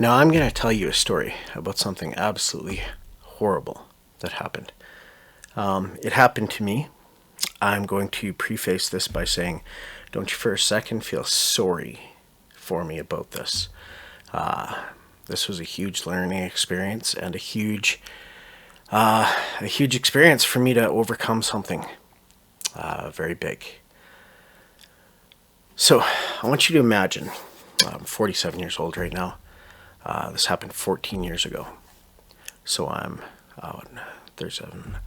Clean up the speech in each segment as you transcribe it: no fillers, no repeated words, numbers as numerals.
Now I'm going to tell you a story about something absolutely horrible that happened. It happened to me. I'm going to preface this by saying, don't you for a second feel sorry for me about this. This was a huge learning experience and a huge experience for me to overcome something very big. So I want you to imagine, I'm 47 years old right now. This happened 14 years ago. So I'm 37,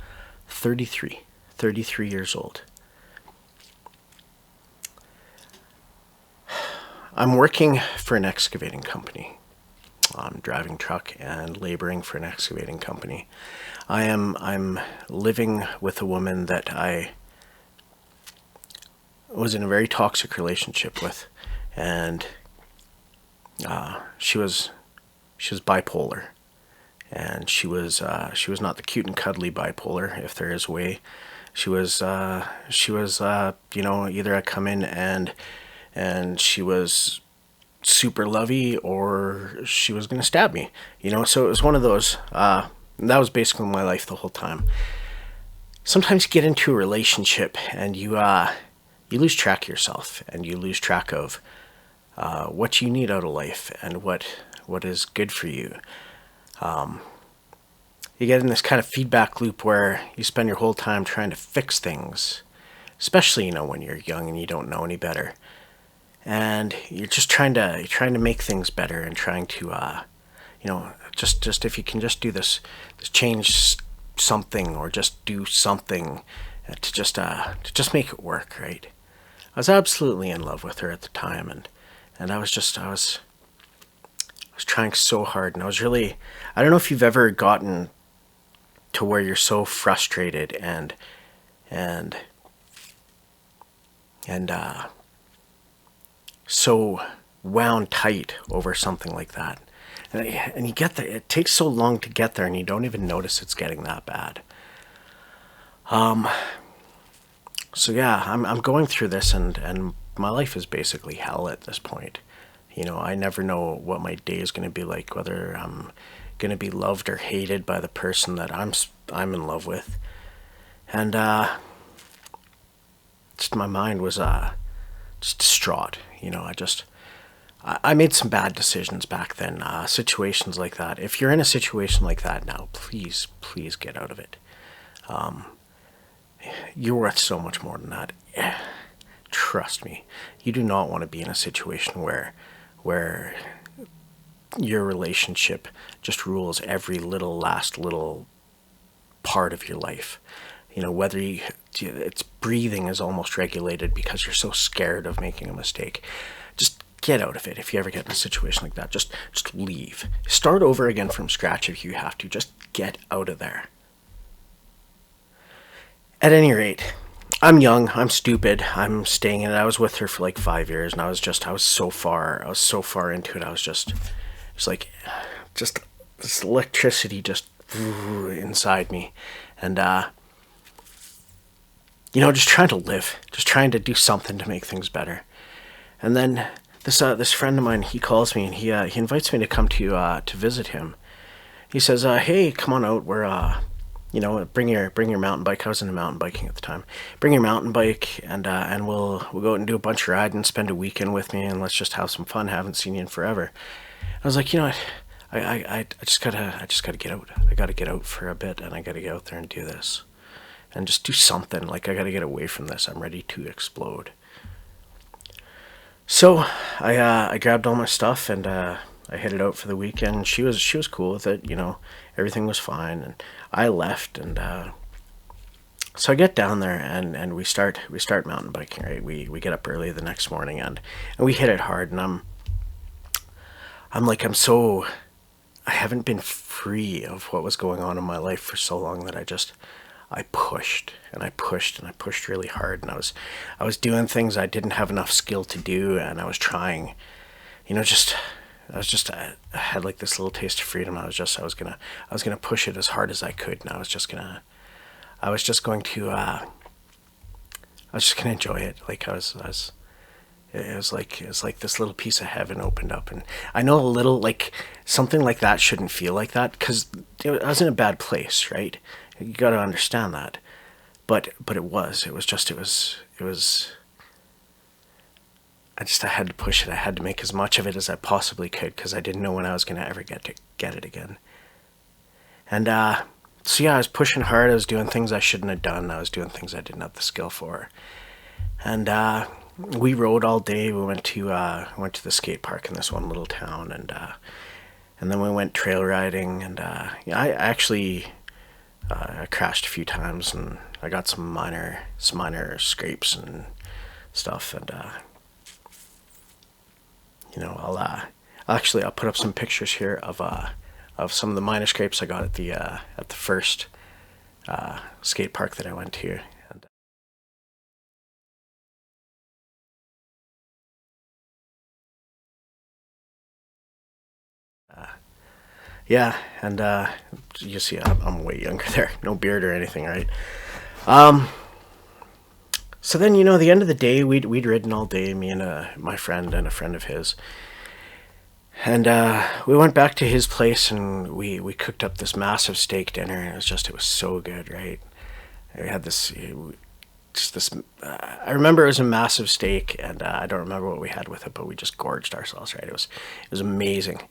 33 years old. I'm working for an excavating company. I'm driving truck and laboring for an excavating company. I'm living with a woman that I was in a very toxic relationship with, and she was bipolar, and she was not the cute and cuddly bipolar, if there is a way. She was either I'd come in and she was super lovey, or she was going to stab me, so it was one of those. That was basically my life the whole time. Sometimes you get into a relationship and you lose track of yourself, and you lose track of what you need out of life and what is good for you. You get in this kind of feedback loop where you spend your whole time trying to fix things, especially when you're young and you don't know any better, and you're just trying to make things better, and trying to just if you can just do this change something, or just do something to just make it work, right? I was absolutely in love with her at the time, and I was trying so hard, and I don't know if you've ever gotten to where you're so frustrated and so wound tight over something like that. And you get there, it takes so long to get there, and you don't even notice it's getting that bad. So yeah, I'm going through this, and my life is basically hell at this point. I never know what my day is going to be like, whether I'm going to be loved or hated by the person that I'm in love with. And just my mind was just distraught. I made some bad decisions back then. Situations like that. If you're in a situation like that now, please get out of it. You're worth so much more than that. Trust me. You do not want to be in a situation where your relationship just rules every last little part of your life. Whether it's breathing is almost regulated because you're so scared of making a mistake. Just get out of it. If you ever get in a situation like that, just leave. Start over again from scratch if you have to. Just get out of there. At any rate, I'm young, I'm stupid, I'm staying in it. I was with her for like 5 years, and I was so far into it. It's like this electricity just inside me, and just trying to live, just trying to do something to make things better. And then this friend of mine, he calls me, and he invites me to come to visit him. He says, "Hey, come on out. We're bring your mountain bike." I was into mountain biking at the time. Bring your mountain bike, and we'll go out and do a bunch of riding, spend a weekend with me, and let's just have some fun. Haven't seen you in forever. I was like, what? I just gotta get out. I gotta get out for a bit, and I gotta get out there and do this, and just do something. Like, I gotta get away from this. I'm ready to explode. So I grabbed all my stuff, and I headed out for the weekend. She was cool with it. Everything was fine, and I left, and so I get down there, and we start mountain biking. Right, we get up early the next morning, and we hit it hard, and I haven't been free of what was going on in my life for so long that I pushed and I pushed really hard, and I was doing things I didn't have enough skill to do, and I was trying, I had like this little taste of freedom. I was gonna push it as hard as I could, and I was just gonna enjoy it. Like I was It was like this little piece of heaven opened up, and I know a little like something like that shouldn't feel like that because I was in a bad place, right? You got to understand that, but it was just it was. I had to push it. I had to make as much of it as I possibly could because I didn't know when I was going to ever get it again. And so yeah, I was pushing hard. I was doing things I shouldn't have done. I was doing things I didn't have the skill for. And we rode all day. We went to the skate park in this one little town, and then we went trail riding. And yeah, I actually I crashed a few times, and I got some minor scrapes and stuff. And you know, I'll put up some pictures here of some of the minor scrapes I got at the first skate park that I went to. And yeah, and you see, I'm way younger there, no beard or anything, right? So then, you know, the end of the day, we'd ridden all day, me and my friend and a friend of his, and we went back to his place, and we cooked up this massive steak dinner, and it was so good, right? We had this just this. I remember it was a massive steak, and I don't remember what we had with it, but we just gorged ourselves, right? It was amazing.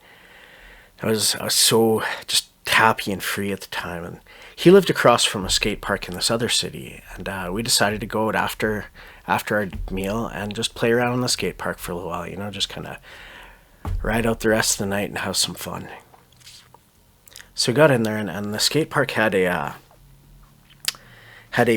I was so just happy and free at the time, and he lived across from a skate park in this other city, and we decided to go out after our meal and just play around in the skate park for a little while, you know, just kind of ride out the rest of the night and have some fun. So we got in there, and the skate park had a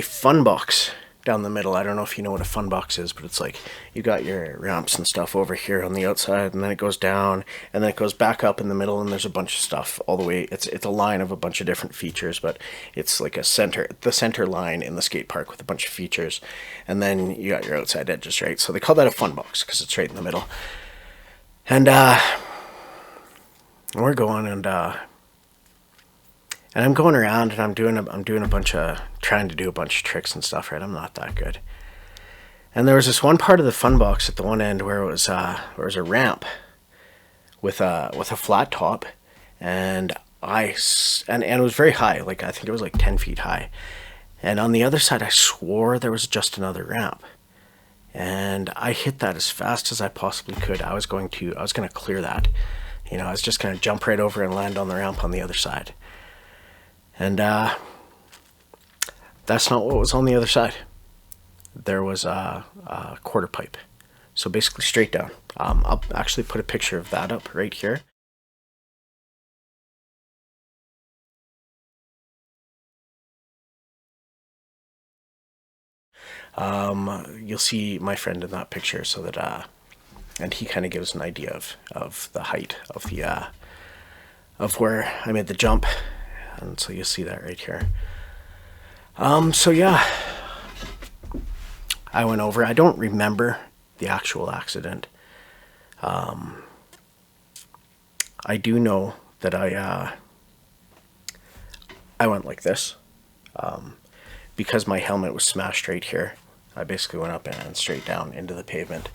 fun box down the middle. I don't know if you know what a fun box is, but it's like you got your ramps and stuff over here on the outside, and then it goes down, and then it goes back up in the middle, and there's a bunch of stuff all the way. It's a line of a bunch of different features, but it's like the center line in the skate park with a bunch of features, and then you got your outside edges, right? So they call that a fun box because it's right in the middle. And we're going, and I'm going around, and I'm doing trying to do a bunch of tricks and stuff, right? I'm not that good. And there was this one part of the fun box at the one end where it was a ramp with a flat top, and it was very high. Like, I think it was like 10 feet high. And on the other side, I swore there was just another ramp. And I hit that as fast as I possibly could. I was going to clear that. You know, I was just going to jump right over and land on the ramp on the other side. And that's not what was on the other side. There was a quarter pipe. So basically straight down. I'll actually put a picture of that up right here. You'll see my friend in that picture, so that and he kind of gives an idea of the height of the of where I made the jump, and so you'll see that right here. So yeah, I went over. I don't remember the actual accident. I do know that I went like this, because my helmet was smashed right here. I basically went up and straight down into the pavement,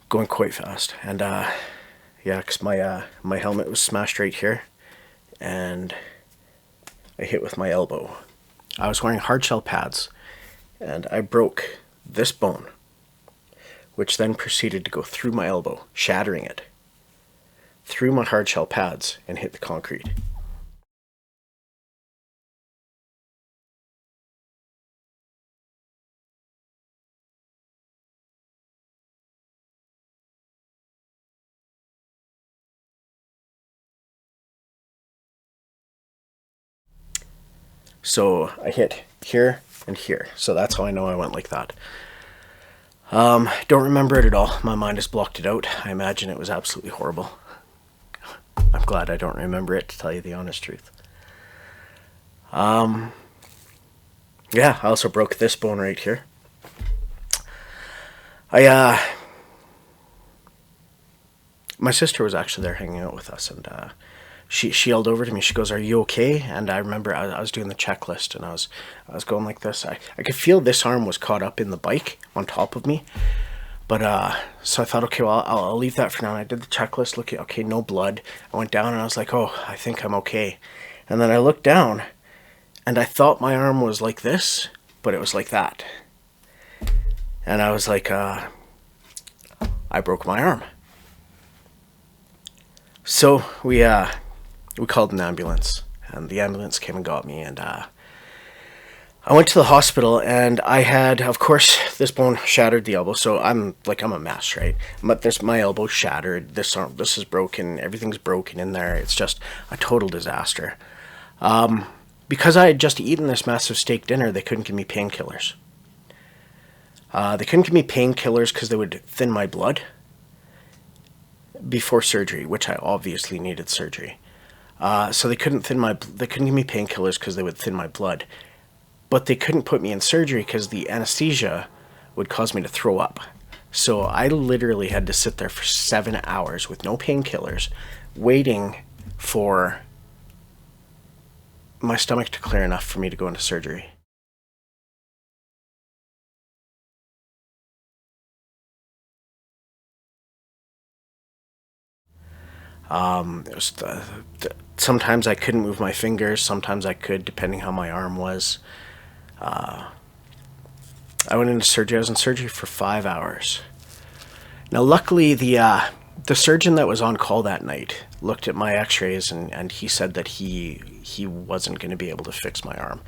going quite fast. And yeah, because my helmet was smashed right here, and I hit with my elbow. I was wearing hard shell pads, and I broke this bone, which then proceeded to go through my elbow, shattering it, through my hard shell pads, and hit the concrete. So I hit here and here. So that's how I know I went like that. Don't remember it at all. My mind has blocked it out. I imagine it was absolutely horrible. I'm glad I don't remember it, to tell you the honest truth. Yeah, I also broke this bone right here. My sister was actually there hanging out with us, and she yelled over to me. She goes, "Are you okay?" And I remember I was doing the checklist, and I was going like this. I could feel this arm was caught up in the bike on top of me, But so I thought, okay, well, I'll leave that for now. And I did the checklist, looking, okay, no blood. I went down and I was like, oh, I think I'm okay. And then I looked down and I thought my arm was like this, but it was like that. And I was like, I broke my arm. So we called an ambulance, and the ambulance came and got me, and I went to the hospital, and I had, of course, this bone shattered the elbow, so I'm a mess, right? But my elbow shattered, this is broken, everything's broken in there. It's just a total disaster. Because I had just eaten this massive steak dinner, they couldn't give me painkillers. They couldn't give me painkillers because they would thin my blood before surgery, which I obviously needed surgery. So they couldn't give me painkillers because they would thin my blood. But they couldn't put me in surgery because the anesthesia would cause me to throw up. So I literally had to sit there for 7 hours with no painkillers, waiting for my stomach to clear enough for me to go into surgery. It was sometimes I couldn't move my fingers, sometimes I could, depending how my arm was. I went into surgery. I was in surgery for 5 hours. Now, luckily, the surgeon that was on call that night looked at my x-rays, and he said that he wasn't going to be able to fix my arm.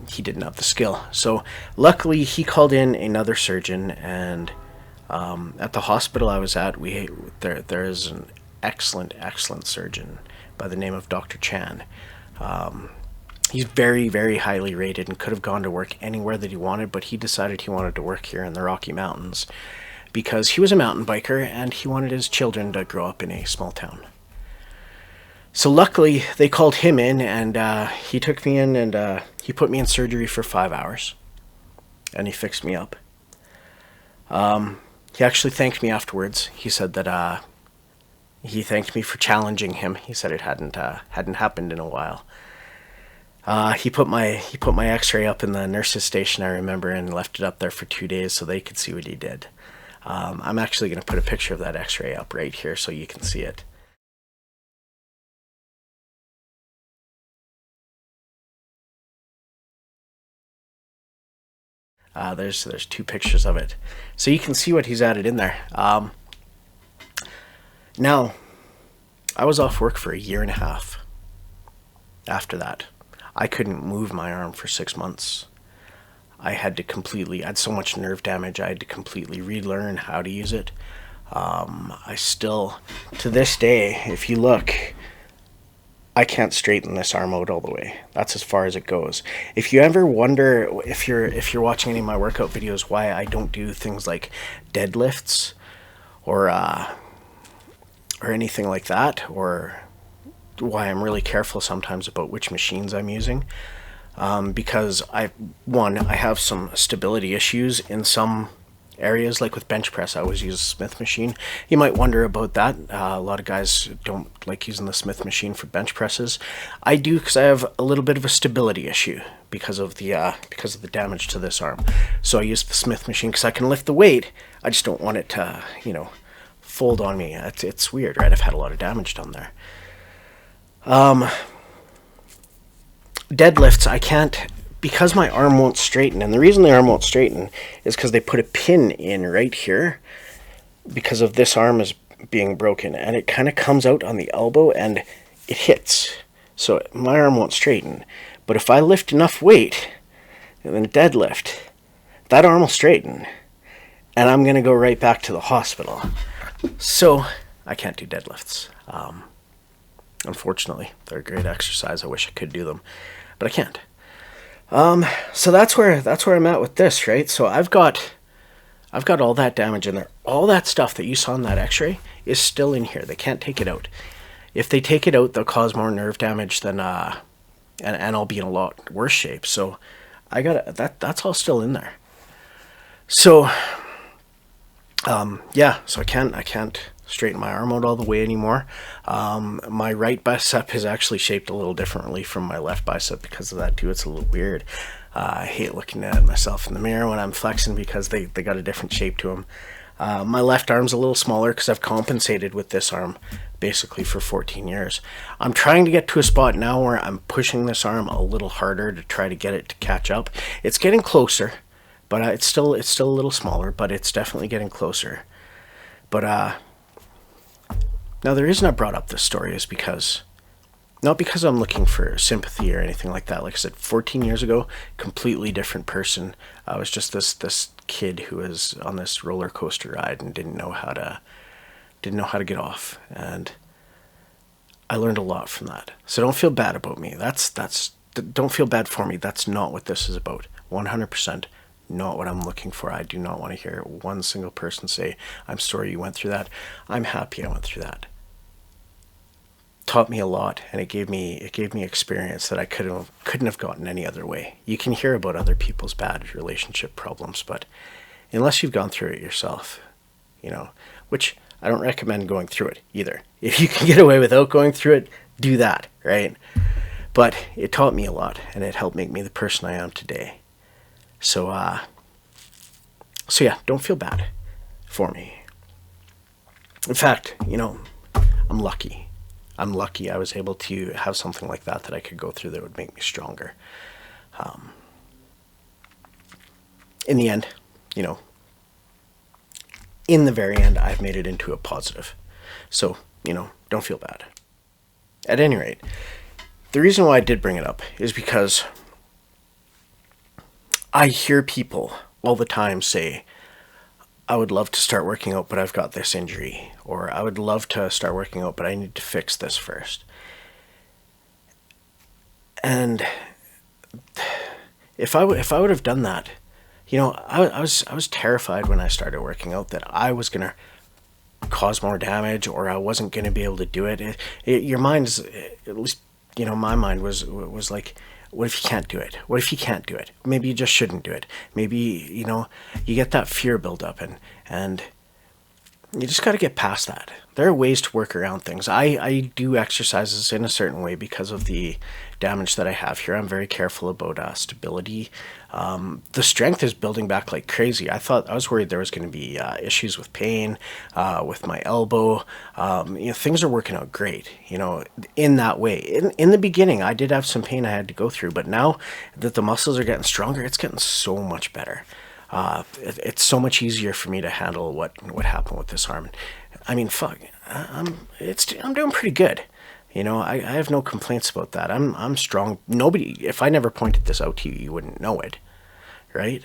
He didn't have the skill. So luckily, he called in another surgeon, and at the hospital I was at, there is an excellent surgeon by the name of Dr. Chan. He's very, very highly rated and could have gone to work anywhere that he wanted, but he decided he wanted to work here in the Rocky Mountains because he was a mountain biker and he wanted his children to grow up in a small town. So luckily, they called him in, and he took me in, and he put me in surgery for 5 hours, and he fixed me up. He actually thanked me afterwards. He said that he thanked me for challenging him. He said it hadn't happened in a while. He put my x-ray up in the nurse's station, I remember, and left it up there for 2 days so they could see what he did. I'm actually going to put a picture of that x-ray up right here so you can see it. There's 2 pictures of it, so you can see what he's added in there. Now, I was off work for 1.5 years. After that, I couldn't move my arm for 6 months. I had so much nerve damage, I had to completely relearn how to use it. I still, to this day, if you look, I can't straighten this arm out all the way. That's as far as it goes. If you ever wonder, if you're watching any of my workout videos, why I don't do things like deadlifts or anything like that, or why I'm really careful sometimes about which machines I'm using, because I have some stability issues in some areas. Like with bench press, I always use a Smith machine. You might wonder about that. A lot of guys don't like using the Smith machine for bench presses. I do, because I have a little bit of a stability issue because of the damage to this arm. So I use the Smith machine because I can lift the weight. I just don't want it to, fold on me. It's weird, right? I've had a lot of damage done there. Deadlifts, I can't, because my arm won't straighten, and the reason the arm won't straighten is because they put a pin in right here because of this arm is being broken, and it kind of comes out on the elbow and it hits. So my arm won't straighten. But if I lift enough weight and then deadlift, that arm will straighten, and I'm going to go right back to the hospital. So I can't do deadlifts. Unfortunately, they're a great exercise. I wish I could do them, but I can't. So that's where I'm at with this, right? So I've got all that damage in there. All that stuff that you saw in that x-ray is still in here. They can't take it out. If they take it out, they'll cause more nerve damage than and I'll be in a lot worse shape. So that's all still in there. So so I can't straighten my arm out all the way anymore. My right bicep is actually shaped a little differently from my left bicep because of that too. It's a little weird. I hate looking at myself in the mirror when I'm flexing because they got a different shape to them. My left arm's a little smaller because I've compensated with this arm basically for 14 years. I'm trying to get to a spot now where I'm pushing this arm a little harder to try to get it to catch up. It's getting closer, but it's still a little smaller, but it's definitely getting closer. But now the reason I brought up this story is because, not because I'm looking for sympathy or anything like that. Like I said, 14 years ago, completely different person. I was just this kid who was on this roller coaster ride and didn't know how to get off. And I learned a lot from that. So don't feel bad about me. Don't feel bad for me. That's not what this is about. 100% not what I'm looking for. I do not want to hear one single person say, "I'm sorry you went through that." I'm happy I went through that. Taught me a lot, and it gave me experience that I couldn't have gotten any other way. You can hear about other people's bad relationship problems, but unless you've gone through it yourself, which I don't recommend going through it either. If you can get away without going through it, do that, right? But it taught me a lot, and it helped make me the person I am today. So yeah, don't feel bad for me. In fact, I'm lucky. I'm lucky I was able to have something like that I could go through that would make me stronger. In the end, in the very end, I've made it into a positive. So, don't feel bad. At any rate, the reason why I did bring it up is because I hear people all the time say, "I would love to start working out, but I've got this injury," or "I would love to start working out, but I need to fix this first." And if I would have done that, I was terrified when I started working out that I was gonna cause more damage, or I wasn't gonna be able to do it. Your mind's, at least my mind was like, what if you can't do it? What if you can't do it? Maybe you just shouldn't do it. Maybe, you get that fear build up, and you just got to get past that. There are ways to work around things. I do exercises in a certain way because of the damage that I have here. I'm very careful about stability. The strength is building back like crazy. I was worried there was going to be issues with pain, with my elbow. Things are working out great, in that way. In the beginning, I did have some pain I had to go through, but now that the muscles are getting stronger, it's getting so much better. It's so much easier for me to handle what happened with this arm. I mean, fuck, I'm doing pretty good. I have no complaints about that. I'm strong. If I never pointed this out to you, you wouldn't know it, right?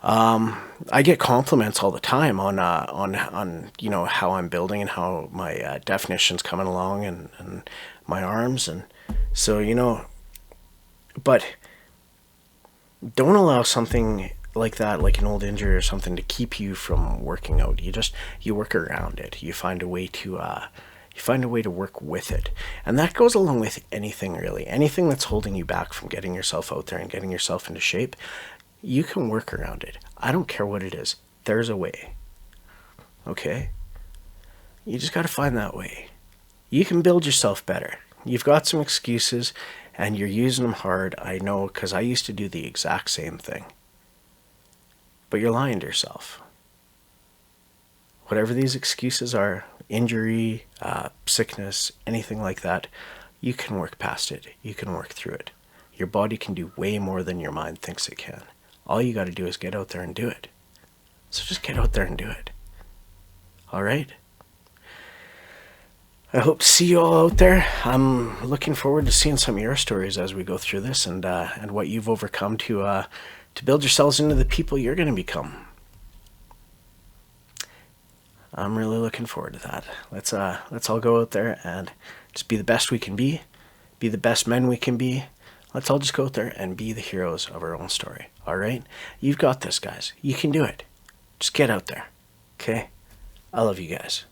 I get compliments all the time on how I'm building and how my definition's coming along and my arms, and so but don't allow something like that, like an old injury or something, to keep you from working out. You work around it. You find a way to work with it. And that goes along with anything, really. Anything that's holding you back from getting yourself out there and getting yourself into shape, you can work around it. I don't care what it is. There's a way. Okay? You just got to find that way. You can build yourself better. You've got some excuses and you're using them hard. I know, because I used to do the exact same thing. But you're lying to yourself. Whatever these excuses are, injury, sickness, anything like that, you can work past it. You can work through it. Your body can do way more than your mind thinks it can. All you got to do is get out there and do it. So just get out there and do it. All right? I hope to see you all out there. I'm looking forward to seeing some of your stories as we go through this, and what you've overcome to build yourselves into the people you're going to become. I'm really looking forward to that. Let's all go out there and just be the best we can be the best men we can be. Let's all just go out there and be the heroes of our own story. All right? You've got this, guys. You can do it. Just get out there. Okay? I love you guys.